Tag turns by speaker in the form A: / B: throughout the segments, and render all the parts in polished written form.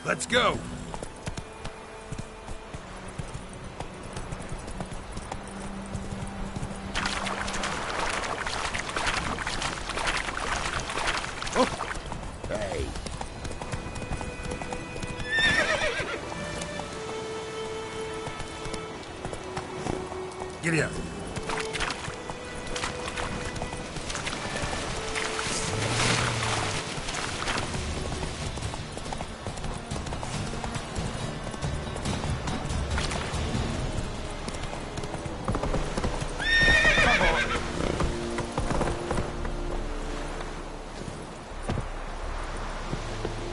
A: Let's go!
B: Hey.
A: Giddy up.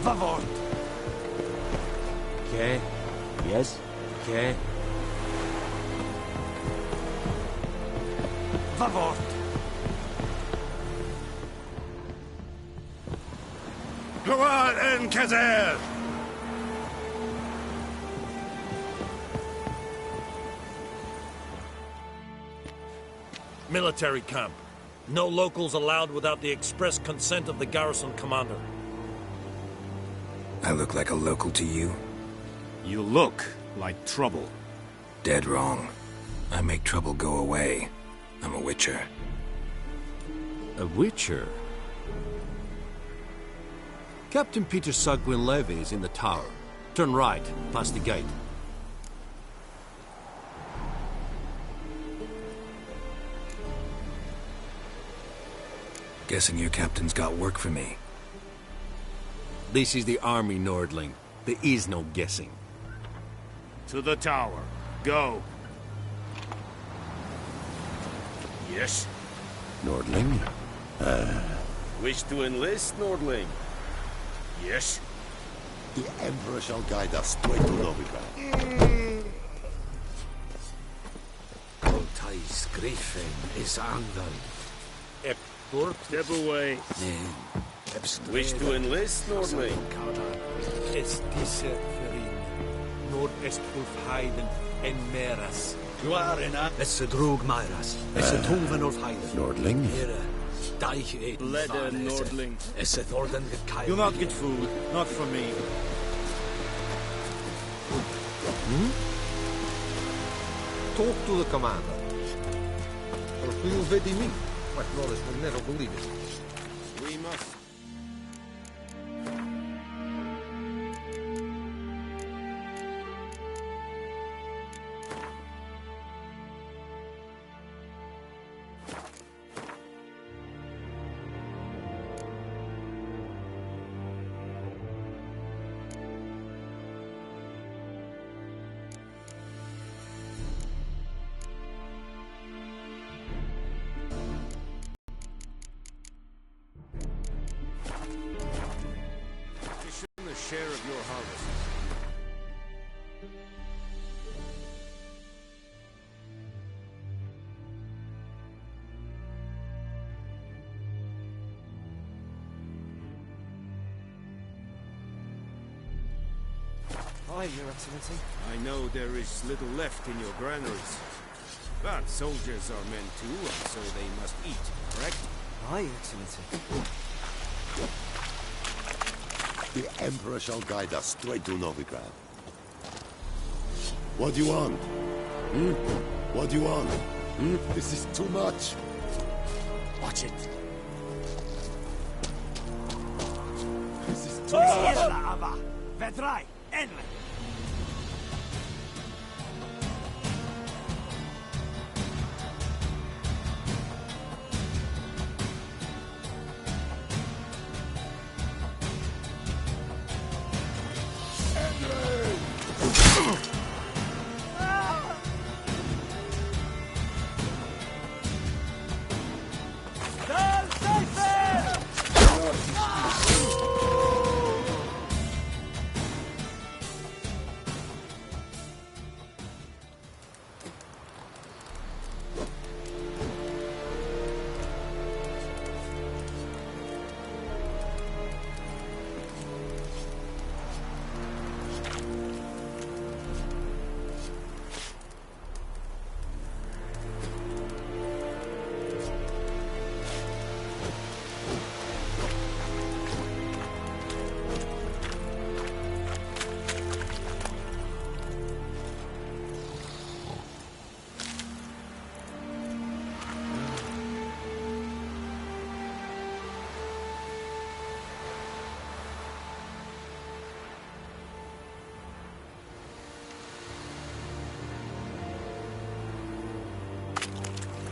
C: Favor.
B: Okay. Yes? Okay.
C: Favor.
A: Hurrah en Kazer!
D: Military camp. No locals allowed without the express consent of the garrison commander.
E: I look like a local to you?
F: You look like trouble.
E: Dead wrong. I make trouble go away. I'm a witcher.
F: A witcher? Captain Peter Sagwin Levy is in the tower. Turn right, past the gate.
E: Guessing your captain's got work for me.
F: This is the army, Nordling. There is no guessing.
G: To the tower. Go. Yes?
B: Nordling?
G: Wish to enlist, Nordling? Yes?
B: The Emperor shall guide us straight to Novigrad.
C: Altais Griffin is angered.
G: Step away. Wish to enlist, Nordling?
D: Es diese verin. Nord est ulf heiden en meras.
C: Juarena. Es drug Myras. Es tuven of Heiden.
B: Nordling?
C: Here. Deich eden.
G: Leder, Nordling.
C: Es orden get
G: Do not get food. Not from me.
H: Talk to the commander. Or we'll vedi me. My brothers will never believe it.
G: We must. The share of your harvest.
C: Aye, Your Excellency.
G: I know there is little left in your granaries. But soldiers are men too, and so they must eat, correct?
C: Aye, Your Excellency.
B: The Emperor shall guide us straight to Novigrad. What do you want? What do you want? This is too much.
C: Watch it.
B: This is too much.
C: Ava. Vedrai. Enle.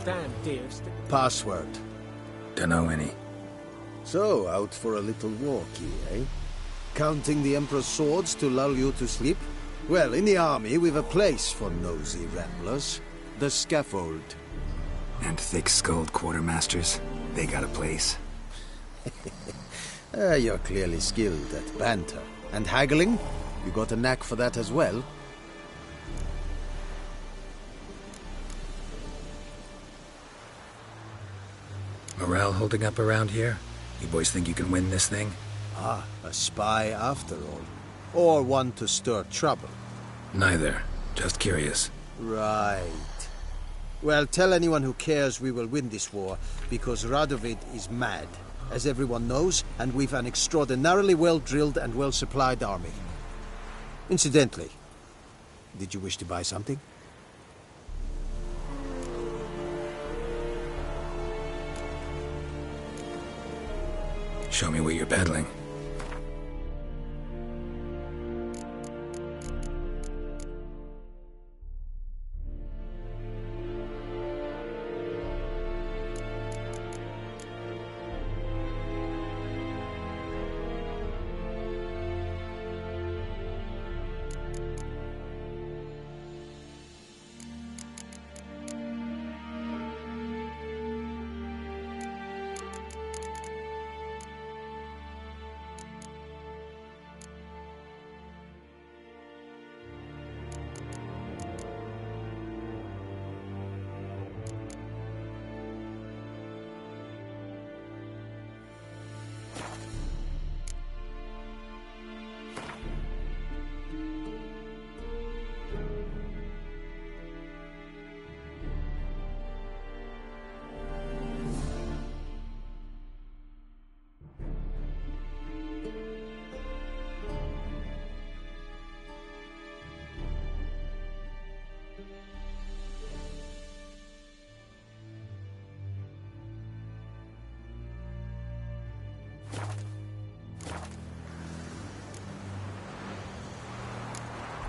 D: Damn dear.
B: Password.
E: Dunno any.
B: So, out for a little walkie, eh? Counting the Emperor's swords to lull you to sleep? Well, in the army, we've a place for nosy ramblers. The scaffold.
E: And thick-skulled quartermasters, they got a place.
B: You're clearly skilled at banter. And haggling? You got a knack for that as well?
E: Morale holding up around here? You boys think you can win this thing?
B: Ah, a spy after all. Or one to stir trouble.
E: Neither. Just curious.
B: Right. Well, tell anyone who cares we will win this war, because Radovid is mad, as everyone knows, and we've an extraordinarily well-drilled and well-supplied army. Incidentally, did you wish to buy something?
E: Show me what you're peddling.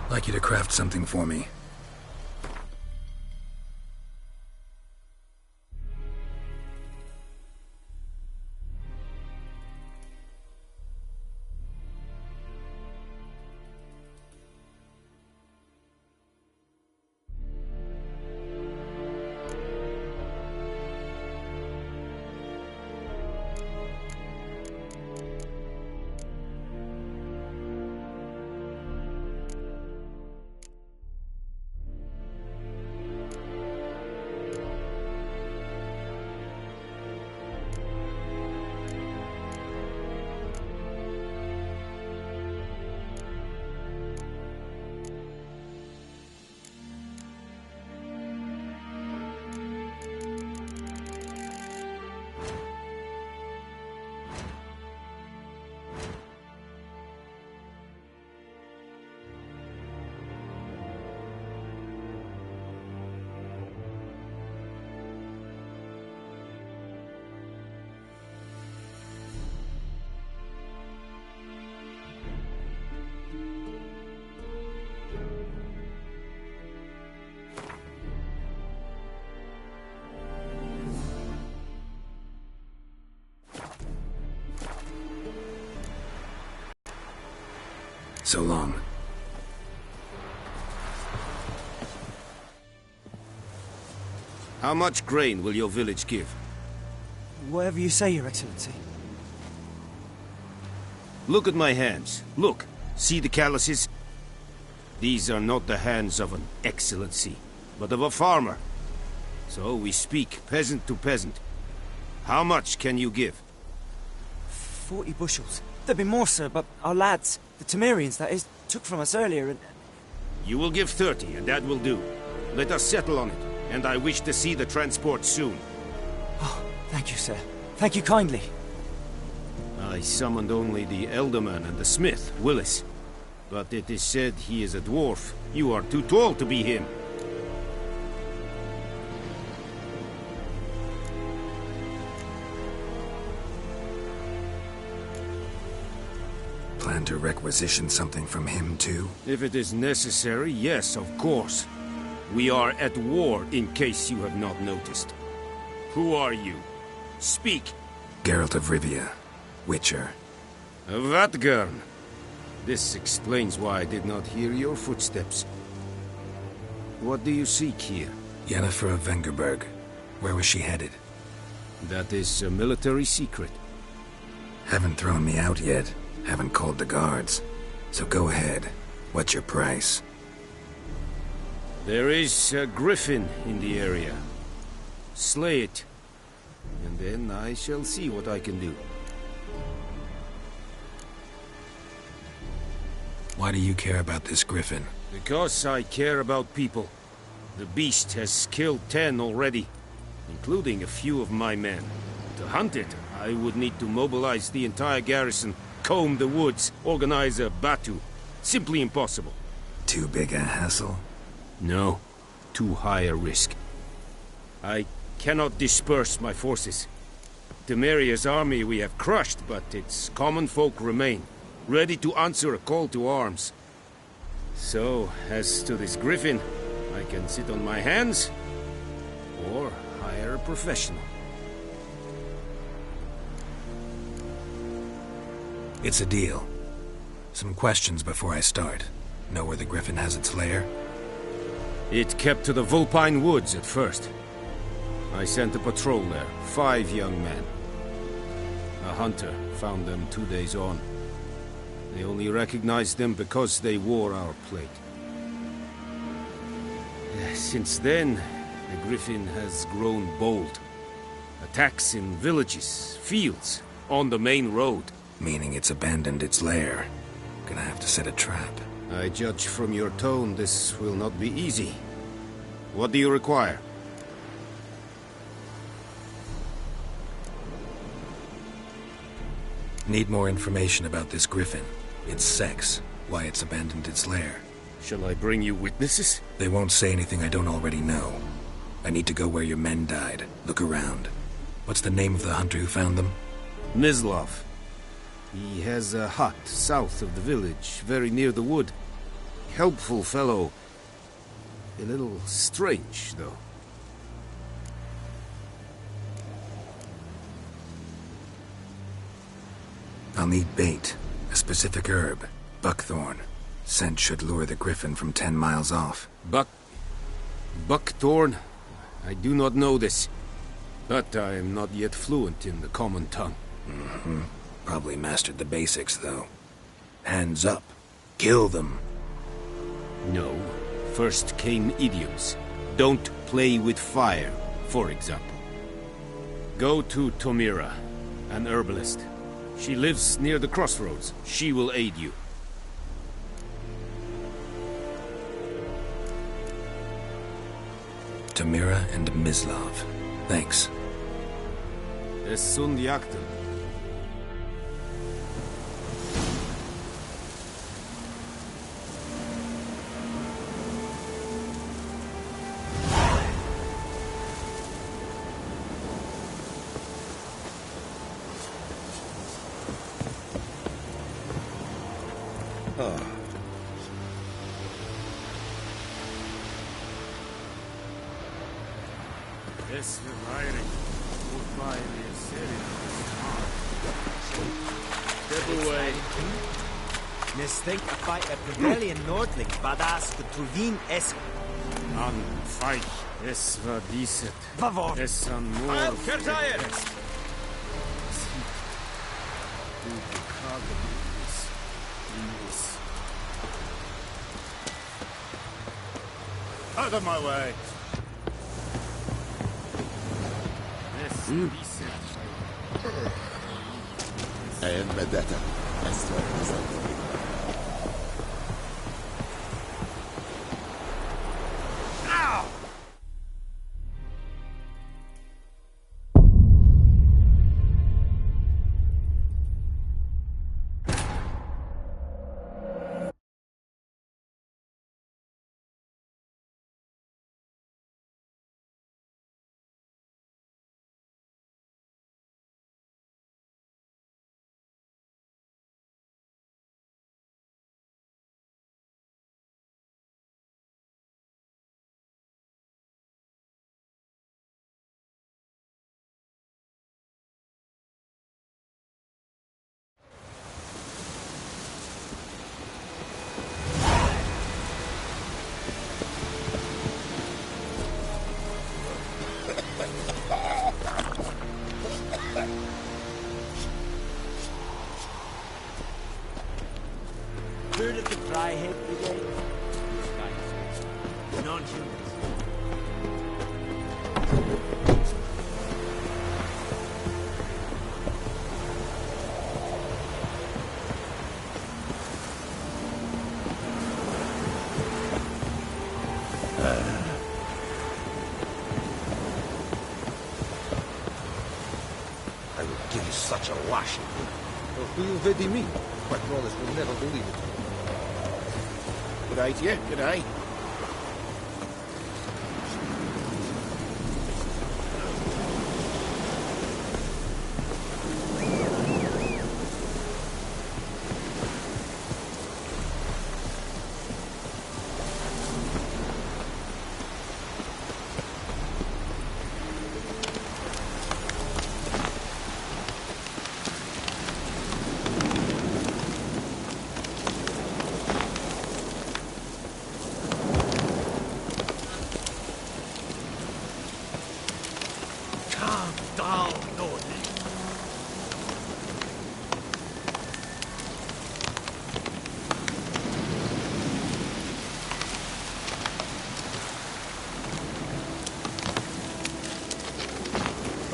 E: I'd like you to craft something for me. So long.
G: How much grain will your village give?
I: Whatever you say, Your Excellency.
G: Look at my hands. Look. See the calluses? These are not the hands of an excellency, but of a farmer. So we speak peasant to peasant. How much can you give?
I: 40 bushels. There'd be more, sir, but our lads, the Temerians, that is, took from us earlier and...
G: You will give 30, and that will do. Let us settle on it, and I wish to see the transport soon.
I: Oh, thank you, sir. Thank you kindly.
G: I summoned only the Elderman and the smith, Willis. But it is said he is a dwarf. You are too tall to be him.
E: Plan to requisition something from him, too?
G: If it is necessary, yes, of course. We are at war, in case you have not noticed. Who are you? Speak.
E: Geralt of Rivia, Witcher.
G: Vatgern. This explains why I did not hear your footsteps. What do you seek here?
E: Yennefer of Vengerberg. Where was she headed?
G: That is a military secret.
E: Haven't thrown me out yet. Haven't called the guards. So go ahead. What's your price?
G: There is a griffin in the area. Slay it. And then I shall see what I can do.
E: Why do you care about this griffin?
G: Because I care about people. The beast has killed 10 already, including a few of my men. To hunt it, I would need to mobilize the entire garrison, comb the woods, organize a batu. Simply impossible.
E: Too big a hassle?
G: No, too high a risk. I cannot disperse my forces. Temeria's army we have crushed, but its common folk remain, ready to answer a call to arms. So, as to this griffin, I can sit on my hands, or hire a professional.
E: It's a deal. Some questions before I start. Know where the griffin has its lair?
G: It kept to the Vulpine Woods at first. I sent a patrol there, 5 young men. A hunter found them 2 days on. They only recognized them because they wore our plate. Since then, the griffin has grown bold. Attacks in villages, fields, on the main road.
E: Meaning it's abandoned its lair. Gonna have to set a trap.
G: I judge from your tone this will not be easy. What do you require?
E: Need more information about this griffin. Its sex, why it's abandoned its lair.
G: Shall I bring you witnesses?
E: They won't say anything I don't already know. I need to go where your men died. Look around. What's the name of the hunter who found them?
G: Mislav. He has a hut south of the village, very near the wood. Helpful fellow. A little strange, though.
E: I'll need bait. A specific herb. Buckthorn. Scent should lure the griffin from 10 miles off.
G: Buckthorn? I do not know this. But I am not yet fluent in the common tongue.
E: Probably mastered the basics, though. Hands up. Kill them.
G: No. First came idioms. Don't play with fire, for example. Go to Tomira, an herbalist. She lives near the crossroads. She will aid you.
E: Tamira and Mislav. Thanks.
G: Es sunt jagten. Es verweilen. Goodbye, Step away.
I: Misdenk a fight a Prevelian Nordling, Vadas the Truvin es
G: An feich. Es war dieses.
I: Vavor.
G: Es an nur.
D: Kerzaien!
A: Out of my way.
J: And Medetta. That's
I: Heard of the Dryhead Brigade? Non-humans.
H: I will give you such a lashing. Orgulho vê de mim. My brothers will never believe it.
G: Good eye to you, good eye.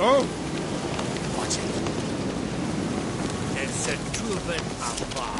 A: Oh!
D: Watch it. It's a Tuvan Afar.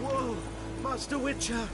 C: Whoa! Master Witcher!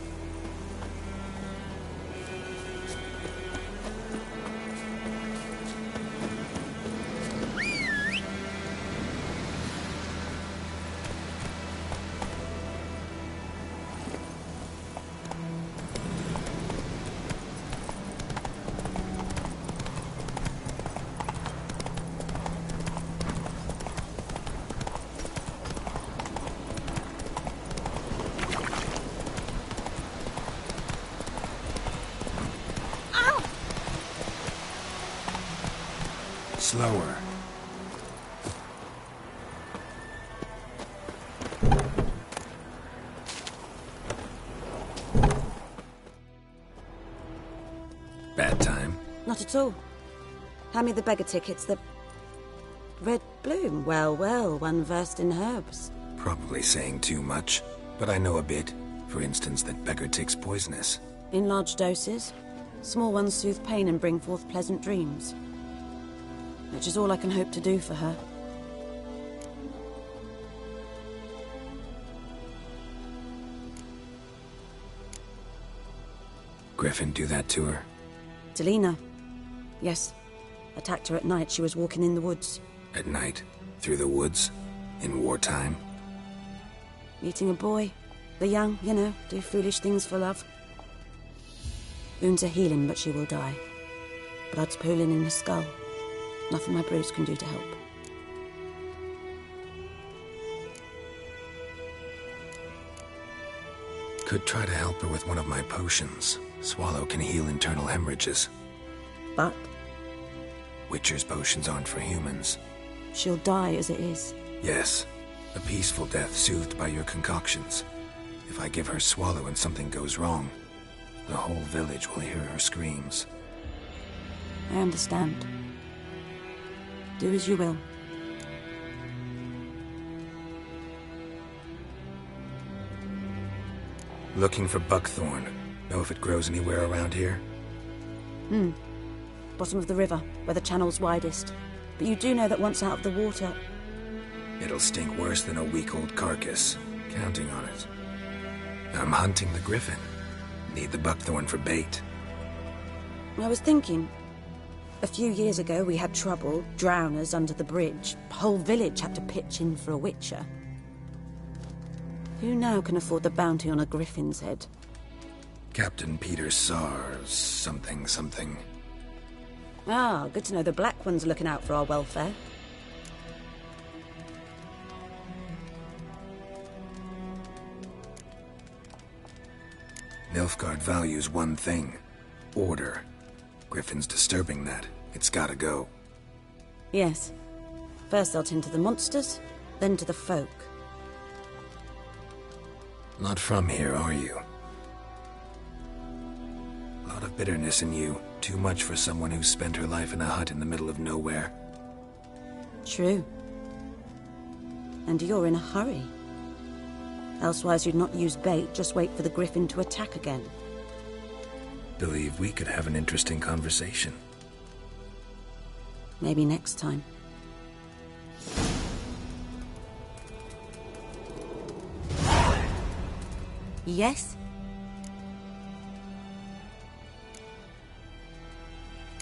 E: Slower. Bad time?
K: Not at all. Hand me the beggar tickets, the... Red Bloom. Well, well, one versed in herbs.
E: Probably saying too much, but I know a bit. For instance, that beggar tick's poisonous.
K: In large doses. Small ones soothe pain and bring forth pleasant dreams. Which is all I can hope to do for her.
E: Griffin do that to her?
K: Delina. Yes. Attacked her at night. She was walking in the woods.
E: At night? Through the woods? In wartime?
K: Meeting a boy. The young, you know, do foolish things for love. Wounds are healing, but she will die. Blood's pooling in her skull. Nothing my brews can do to help.
E: Could try to help her with one of my potions. Swallow can heal internal hemorrhages.
K: But?
E: Witcher's potions aren't for humans.
K: She'll die as it is.
E: Yes. A peaceful death soothed by your concoctions. If I give her Swallow and something goes wrong, the whole village will hear her screams.
K: I understand. Do as you will.
E: Looking for buckthorn. Know if it grows anywhere around here?
K: Bottom of the river, where the channel's widest. But you do know that once out of the water...
E: It'll stink worse than a week-old carcass. Counting on it. I'm hunting the griffin. Need the buckthorn for bait.
K: I was thinking... A few years ago we had trouble, drowners under the bridge. Whole village had to pitch in for a witcher. Who now can afford the bounty on a griffin's head?
E: Captain Peter Sars, something.
K: Ah, good to know the Black One's looking out for our welfare.
E: Nilfgaard values one thing. Order. Griffin's disturbing that. It's gotta go.
K: Yes. First they'll tend to the monsters, then to the folk.
E: Not from here, are you? A lot of bitterness in you. Too much for someone who spent her life in a hut in the middle of nowhere.
K: True. And you're in a hurry. Elsewise you'd not use bait, just wait for the griffin to attack again.
E: Believe we could have an interesting conversation.
K: Maybe next time. Yes?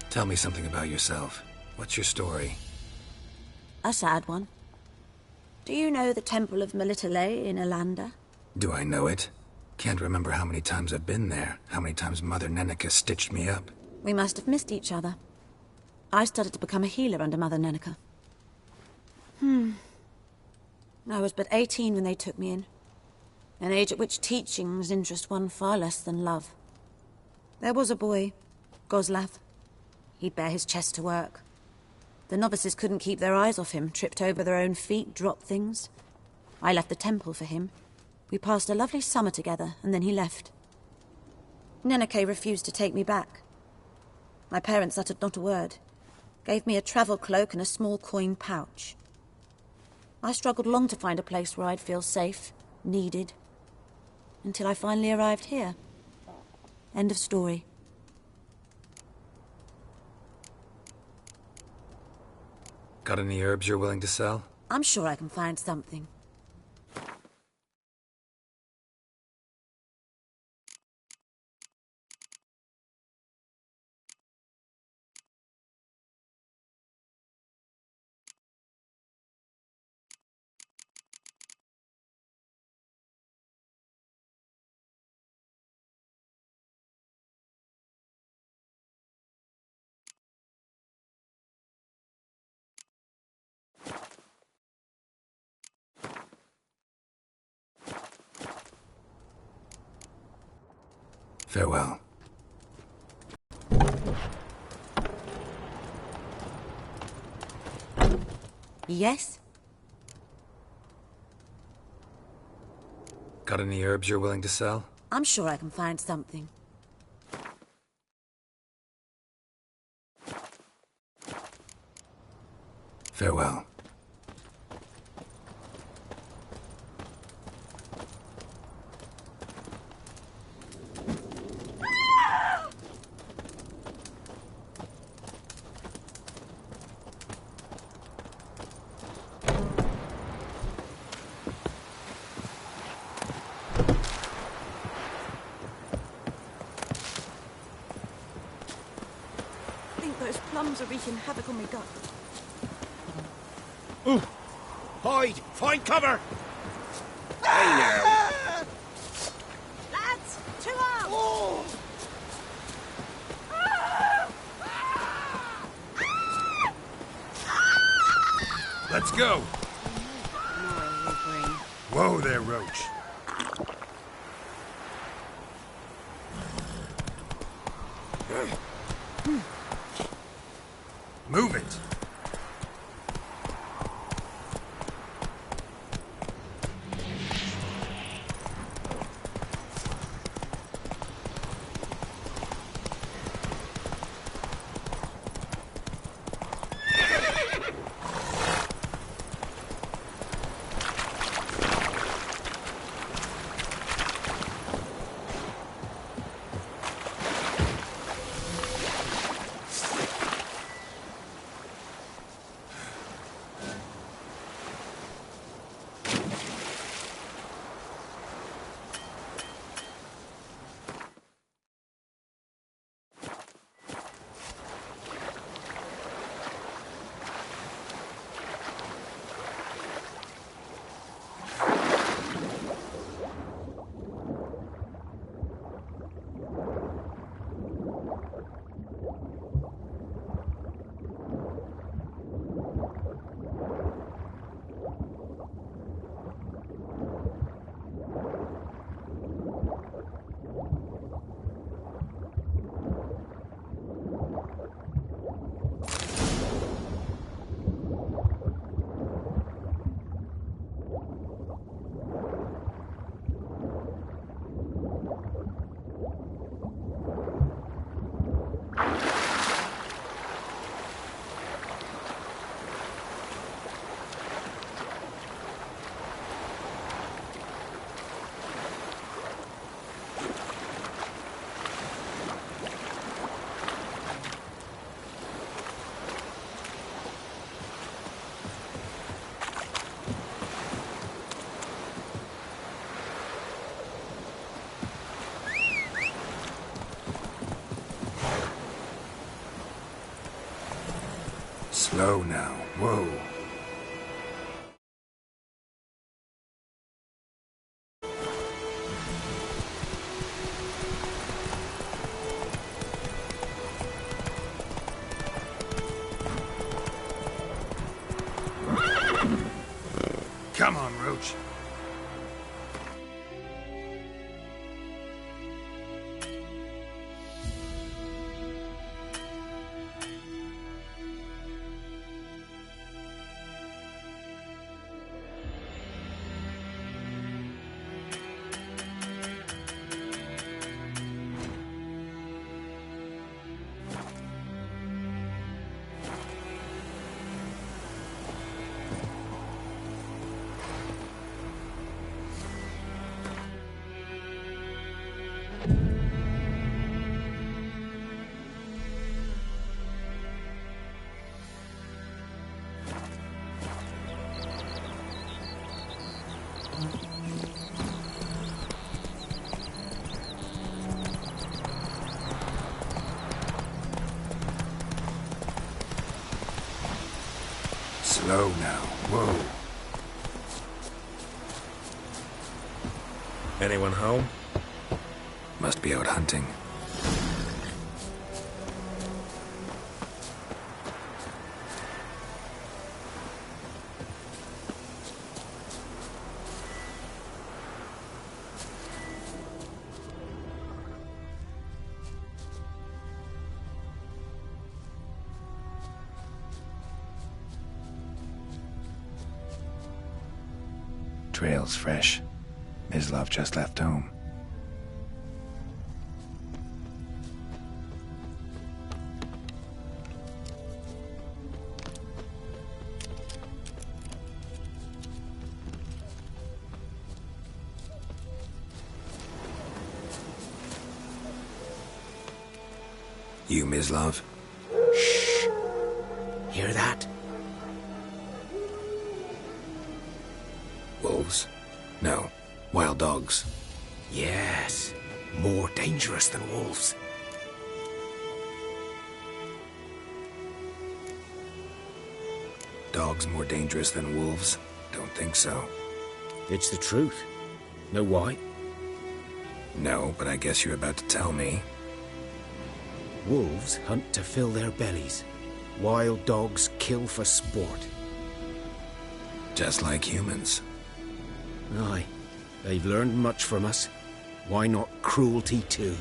E: Tell me something about yourself. What's your story?
K: A sad one. Do you know the Temple of Melitele in Alanda?
E: Do I know it? Can't remember how many times I've been there, how many times Mother Neneka stitched me up.
K: We must have missed each other. I started to become a healer under Mother Neneka. I was but 18 when they took me in. An age at which teachings interest one far less than love. There was a boy, Goslav. He'd bare his chest to work. The novices couldn't keep their eyes off him, tripped over their own feet, dropped things. I left the temple for him. We passed a lovely summer together, and then he left. Neneke refused to take me back. My parents uttered not a word. Gave me a travel cloak and a small coin pouch. I struggled long to find a place where I'd feel safe, needed, until I finally arrived here. End of story.
E: Got any herbs you're willing to sell?
K: I'm sure I can find something.
E: Farewell.
K: Yes?
E: Got any herbs you're willing to sell?
K: I'm sure I can find something.
E: Farewell.
K: Those plums are wreaking havoc on my gut.
G: Ooh! Hide! Find cover! Hey now!
K: Lads, to arms!
G: Oh.
A: Let's go! Whoa there, Roach. Move it!
E: Slow now. Whoa.
A: Come on, Roach.
E: Slow now. Whoa.
L: Anyone home?
E: Must be out hunting. Trail's fresh. Mislav just left home. You, Mislav?
L: Shh. Hear that?
E: Wolves? No. Wild dogs.
L: Yes. More dangerous than wolves.
E: Dogs more dangerous than wolves? Don't think so.
L: It's the truth. Know why?
E: No, but I guess you're about to tell me.
L: Wolves hunt to fill their bellies. Wild dogs kill for sport.
E: Just like humans.
L: Aye. They've learned much from us. Why not cruelty too?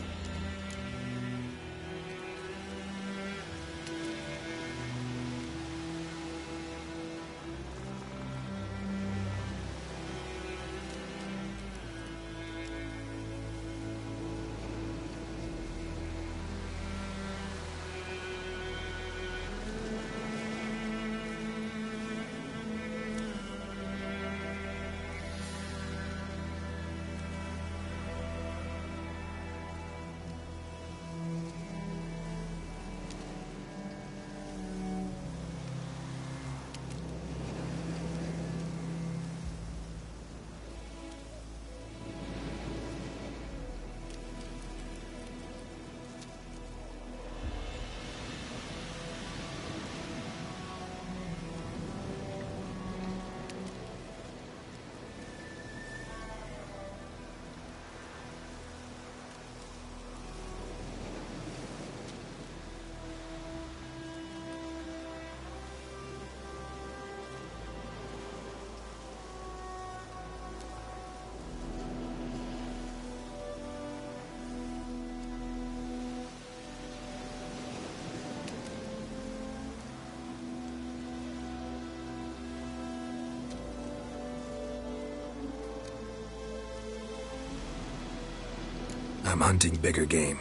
E: I'm hunting bigger game.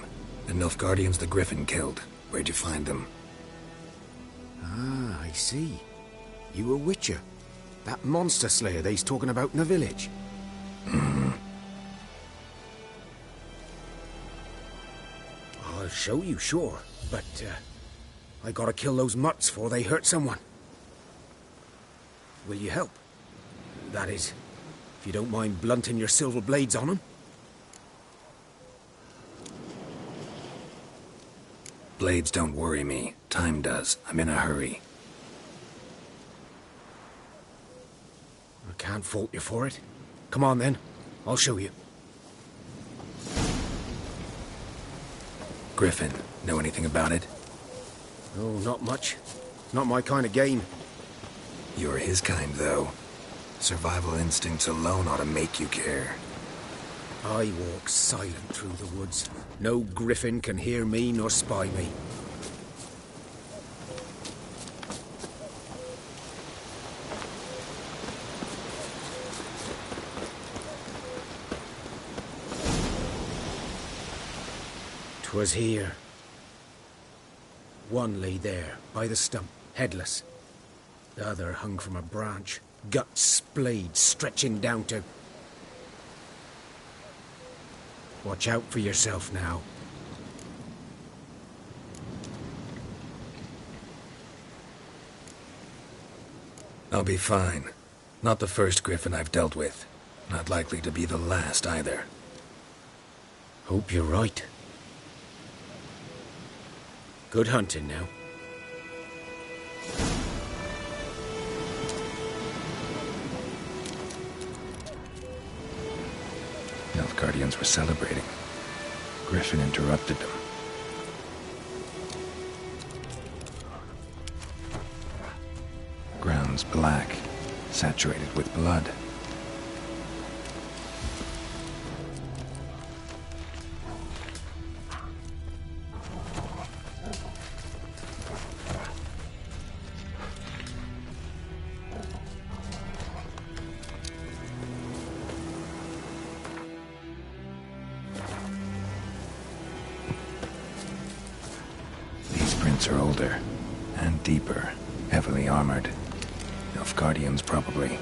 E: The Nilfgaardians the Griffin killed. Where'd you find them?
L: Ah, I see. You a witcher. That monster slayer they's talking about in the village. I'll show you, sure. But, I gotta kill those mutts before they hurt someone. Will you help? That is, if you don't mind blunting your silver blades on them.
E: Blades don't worry me. Time does. I'm in a hurry.
L: Can't fault you for it. Come on then, I'll show you.
E: Griffin, know anything about it?
L: Oh, not much. Not my kind of game.
E: You're his kind, though. Survival instincts alone ought to make you care.
L: I walk silent through the woods. No griffin can hear me nor spy me. Was here. One lay there, by the stump, headless. The other hung from a branch, guts splayed, stretching down to... Watch out for yourself now.
E: I'll be fine. Not the first griffin I've dealt with. Not likely to be the last, either.
L: Hope you're right. Good hunting now.
E: Nilfgaardians were celebrating. Griffin interrupted them. Ground's black, saturated with blood. Are older and deeper, heavily armored. Nilfgaardians, probably.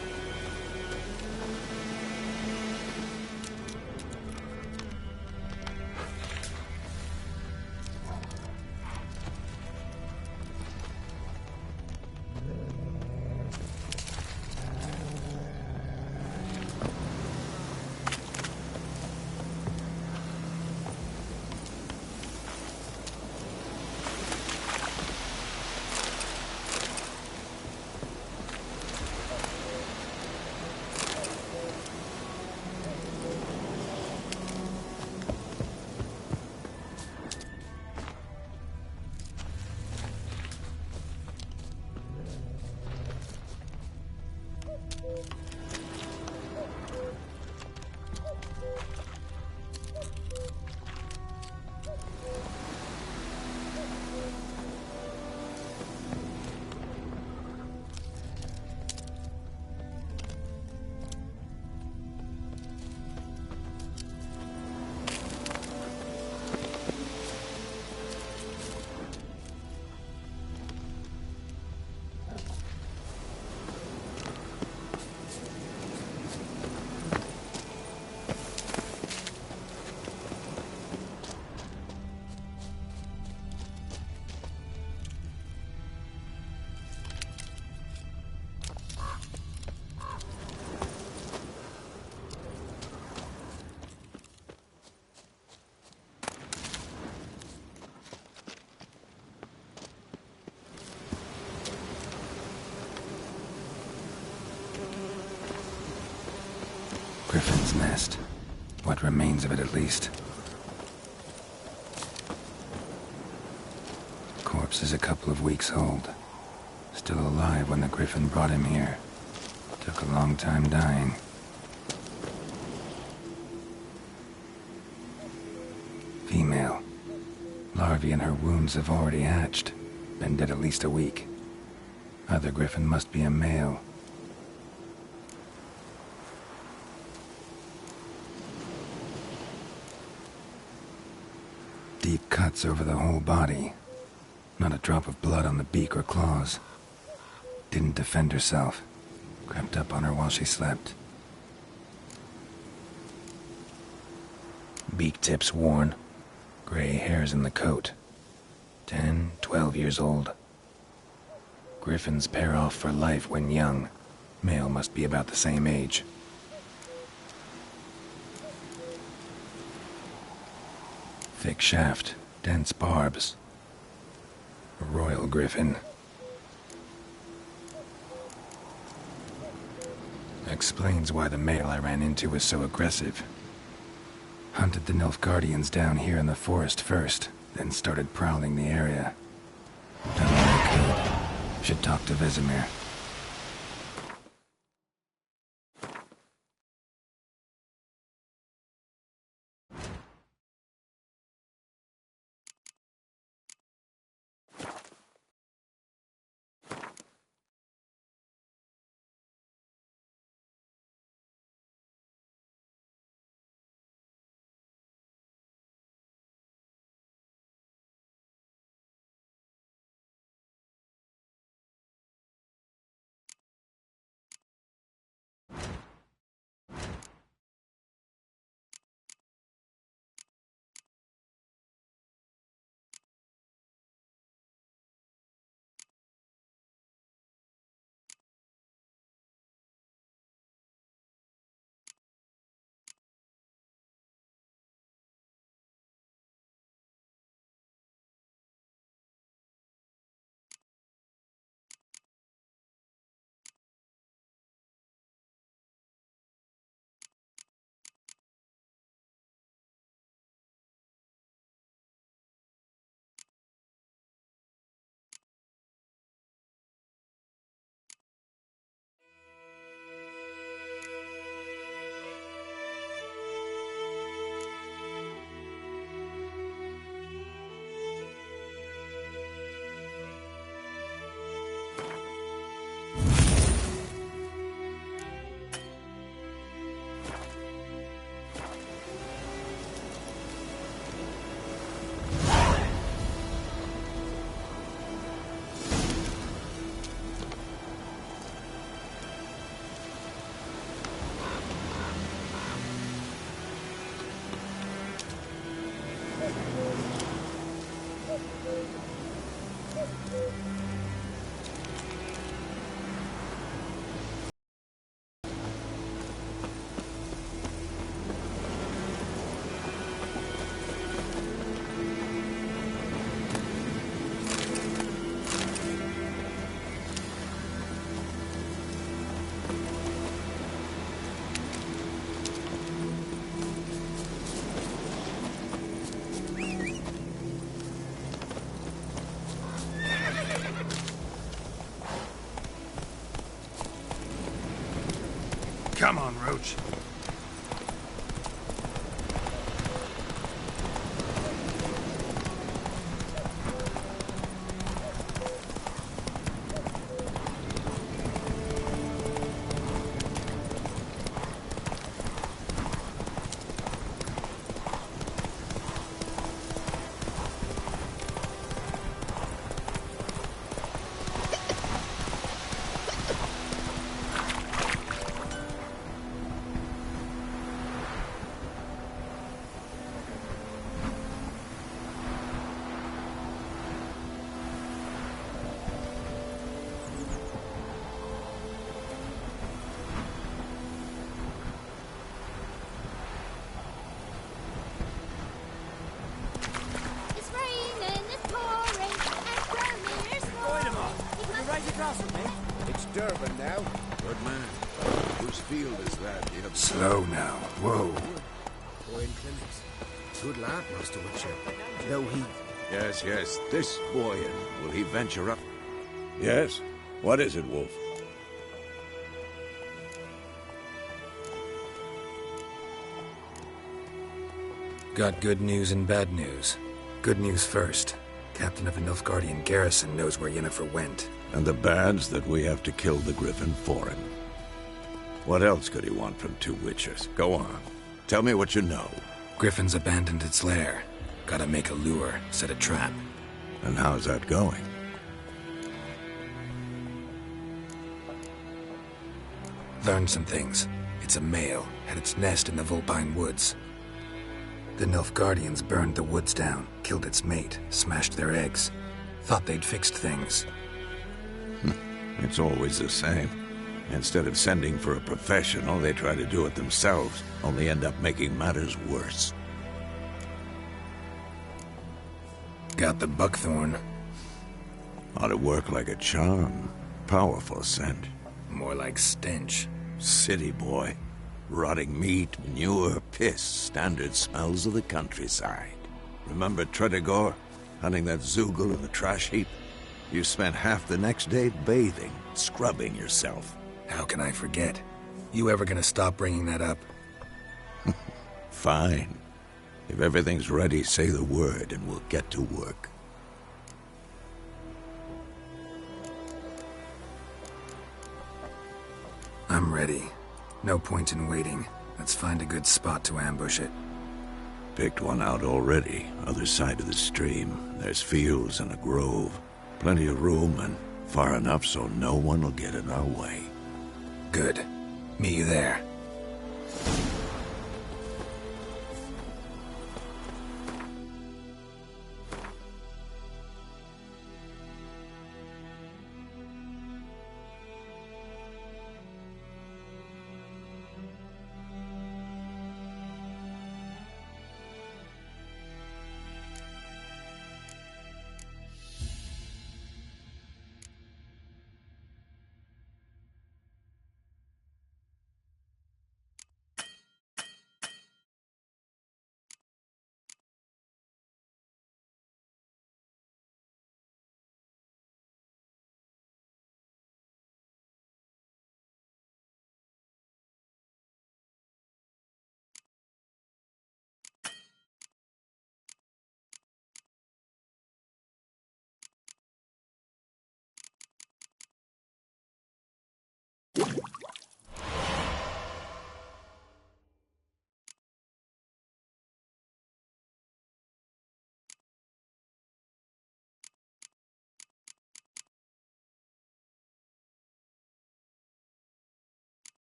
E: Griffin's nest. What remains of it, at least. Corpse is a couple of weeks old. Still alive when the Griffin brought him here. Took a long time dying. Female. Larvae in her wounds have already hatched. Been dead at least a week. Other Griffin must be a male. Deep cuts over the whole body. Not a drop of blood on the beak or claws. Didn't defend herself. Crept up on her while she slept. Beak tips worn. Gray hairs in the coat. 10, 12 years old. Griffins pair off for life when young. Male must be about the same age. Thick shaft, dense barbs. A royal griffin. Explains why the male I ran into was so aggressive. Hunted the Nilfgaardians down here in the forest first, then started prowling the area. Done what I could. Should talk to Vesemir.
A: Come on, Roach.
J: Durban now. Good man. Whose field is that?
E: Slow now. Whoa.
L: Boy in clinics. Good lad, Master Witcher. Though he...
M: Yes. This Boyan, will he venture up? Yes. What is it, Wolf?
E: Got good news and bad news. Good news first. Captain of the Nilfgaardian garrison knows where Yennefer went.
M: And the bad's that we have to kill the Griffin for him. What else could he want from two witchers? Go on. Tell me what you know.
E: Griffin's abandoned its lair. Gotta make a lure, set a trap.
M: And how's that going?
E: Learned some things. It's a male, had its nest in the Vulpine Woods. The Nilfgaardians burned the woods down, killed its mate, smashed their eggs. Thought they'd fixed things.
M: It's always the same. Instead of sending for a professional, they try to do it themselves, only end up making matters worse.
E: Got the buckthorn.
M: Ought to work like a charm. Powerful scent.
E: More like stench.
M: City boy. Rotting meat, manure, piss, standard smells of the countryside. Remember Tretogor? Hunting that Zoogle in the trash heap? You spent half the next day bathing, scrubbing yourself.
E: How can I forget? You ever gonna stop bringing that up?
M: Fine. If everything's ready, say the word and we'll get to work.
E: I'm ready. No point in waiting. Let's find a good spot to ambush it.
M: Picked one out already, other side of the stream. There's fields and a grove. Plenty of room and far enough so no one will get in our way.
E: Good. Meet you there.